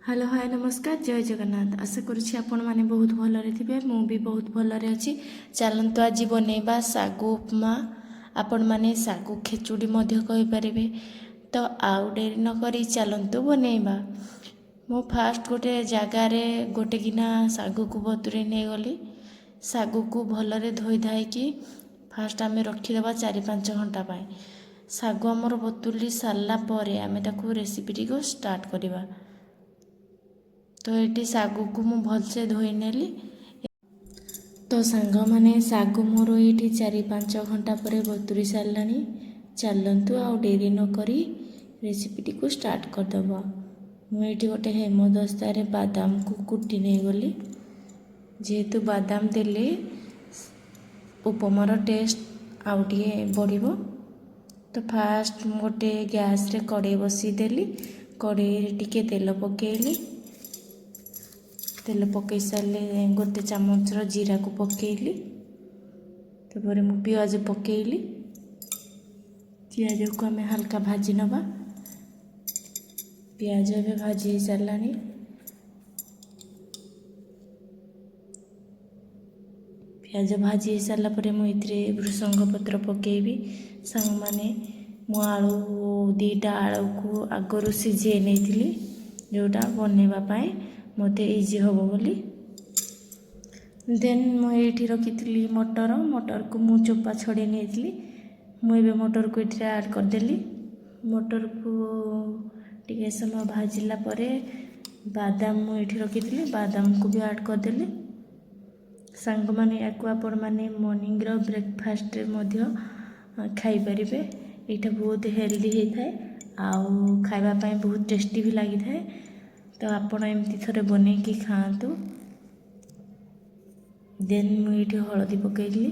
Hello hi नमस्कार जय जगन्नाथ। आशा करुँची आपण मैंने बहुत भलरे थे। मु भी बहुत भलरे अच्छी। चलतु आज बनैबा सागु उपमा। आपण मैंने सागु खेचुड़ी कहींपारे। तो आउ डेरी नक चलतु बनैबा। मु फास्ट गोटे जगार गोटे गिना सागु को बतुरे नहीं गली। सागु को भलरे धोई धाइकी फास्ट आम रखीदे 4-5 घंटा पाए। सागु आमर बतुरी सारा पर आम रेसिपीटी को स्टार्ट करवा। तो ये सागु को मु भलसे धोई नेली। तो सांग माने सागु मोर ये 4-5 घंटा पर बतुरी सारानी। चलतु आउ डेरी नक रेसिपीटी को स्टार्ट करदे। मुझे गोटे हेमदस्तार बादाम को कुटी नहीं गली। जेहेतु बादाम देले उपमार टेस्ट आउ टे बढ़। तो फास्ट गोटे गैस रे कड़े बसीदेली। कड़े टिके तेल पकेली। तेल पकई सारे गोटे चामचर जीरा को पकेली। तापर मु पियाज पकेली। पियाज को आम हल्का भाजी नवा। पियाज ए भाजी सारानी। पियाज भाजी सारा पर मुझे भृसंग पत्र पकेबी। सांग माने मु आलू 2टा आलू को आगरू सिझे नहीं जोटा बनवाई मत इजी हम बोली। देन मुझे रखी मटर। मटर को मु चोपा छड़े नहीं। मुझे मटर को ये ऐड करदेली। मटर को टे समय भाजिला परे बादाम मुझे रखी बादाम को भी ऐड करदेली। सांग माने या आपण मैंने मॉर्निंग ब्रेकफास्ट खाईपर। यहाँ बहुत हेल्दी होता है आउ खावाई बहुत टेस्टी भी लगी था। तो आपण एमती थोड़े बन कि खातु। देन मुझे हलदी पकईली।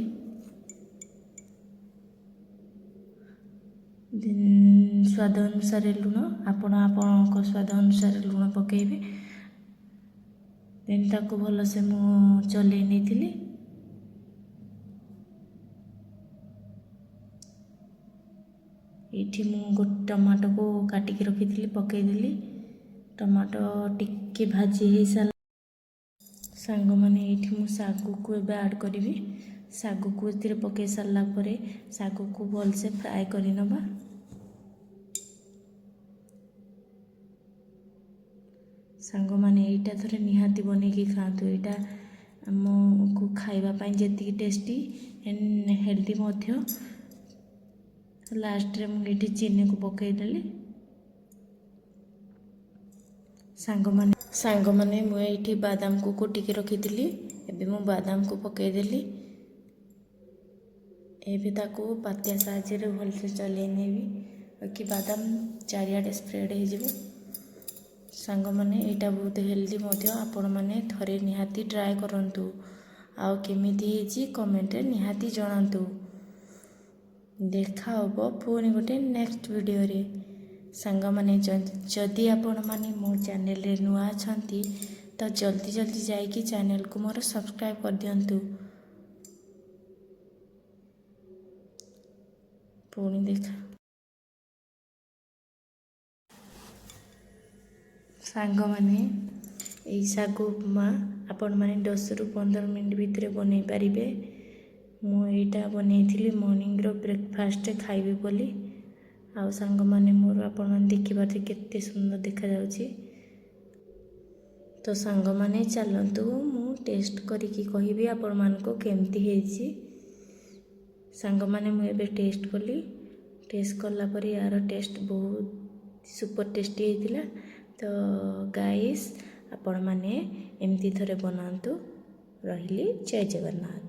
देन स्वाद अनुसार लुण आपण स्वाद अनुसार लुण पकेबे। देन ताको भल से मु चले नहीं। ये मु गोटे टमाटो को काटिक रखी पकईदेली। टमाटो टिके भाजी हो सारा। सांग माने ये मु सागु को एबे ऐड करी। सागु को ये पकई सारा पर सागु को भलसे फ्राए कर नवा। सांग माने यहाँ थोड़े निहाती बन कि खातु। यहाँ आमको खावाई जी टेस्टी एंड हेल्दी। लास्ट रे मुझे चीनी को पकईदेली। सांग माने मुझे बादाम को कुटिक रखी एबे मु बादाम को पकईदेली। एबे ताको पातिया साहाय्य भलसे चलई नेबी कि बादाम चारियाडे स्प्रेड हो। सांग माने यहाँ बहुत हेल्दी आपण मैंने थरे निहाती ट्राए करंतु। आउ केमिति हेजी कमेंट निहाती जणातु। देखा होबो पुणी गोटे नेक्स्ट वीडियो रे। सांग माने जदि आपण माने मो चैनल रे नुआ छंती तो जल्दी जल्दी जाइए चैनल को मोर सब्सक्राइब कर दियंतु। पुणी देखा सांग माने यही सागु उपमा आपण माने 10 ରୁ 15 मिनट भितर बनै पारिबे। मु एटा बनैथिली मॉर्निंग ब्रेकफास्ट खाइबे बोली। आउ सांग माने मोर आपण देखिबार केते सुंदर देखा जाउची। तो सांग माने चलतु मु टेस्ट करिकी कहिबी आपण मानको केमती हेची। सांग माने मु एबे टेस्ट कली। टेस्ट करला पर यार टेस्ट बहुत सुपर टेस्टी हेतिला। तो गाइस आपण माने एमती थरे बनांतु। रहिली जय जगन्नाथ।